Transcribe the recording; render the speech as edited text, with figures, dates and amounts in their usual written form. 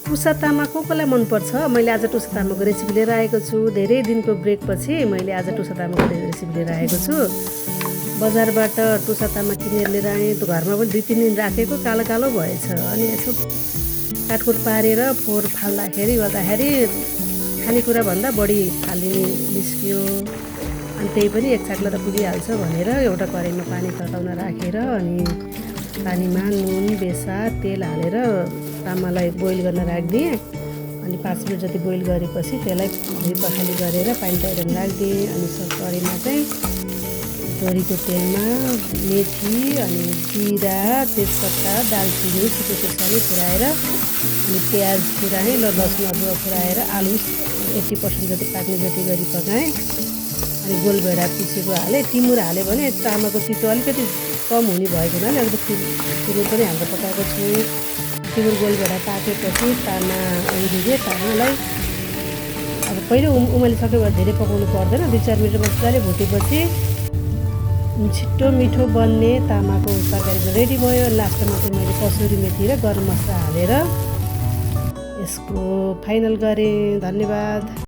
टुसा तामा कोलाई मनपर्छ। मैले आज टुसा तामाको रेसिपी लिएर आएको छु। धेरै दिनको ब्रेकपछि मैले आज टुसा तामाको रेसिपी लिएर आएको छु। बजारबाट टुसा तामा किनेर लिएर आएँ। त्यो घरमा पनि 2-3 दिन राखेको कालो कालो भएछ। अनि यसो काटकुट पारेर फोहोर फाल्दाखेरि गर्दाखेरि खानेकुरा भन्दा बढी फालिने निस्कियो। अनि त्यही पनि एक छाकला त पुगिहाल्छ भनेर एउटा कराईमा पानी तताउन राखेर अनि पानीमा नुन बेसार तेल हालेर तामालाई बोइल गर्न राखिदिएँ। अनि 5 मिनट जति बोइल गरेपछि त्यसलाई धुई पखाली गरेर पानी तताउन राखिदिएँ। अनि कराईमा चाहिँ तोरीको तेलमा मेथी अनि जिरा तेजपत्ता दालचिनी छिटो खोर्सानी फुराएर अनि प्याज फुराएँ र लसुन अदुवा फुराएर आलु 80% जति पाक्ने जति गरी पकाएँ। अनि गोलभेडा पिसेको हालेँ। टिमुर हाल्यो भने तामाको तितो अलिकति कम हुने भएको हुनाले अलिकति टिमुर पनि हालेर पकाएको छु। टिमुर गोलभेडा पाकेपछि तामा उरिदिएँ। तामालाई अब पहिलो उमालिसक्यो भने धेरै पकाउनु पर्दैन। 2-4 मिनट मजाले भुटेपछि छिट्टो मिठो बन्ने तामाको तरकारी रेडी भयो। लास्टमा चाहिँ मैले कसुरी मेथी र गरम मसला हालेर यसको फाइनल गरेँ। धन्यवाद।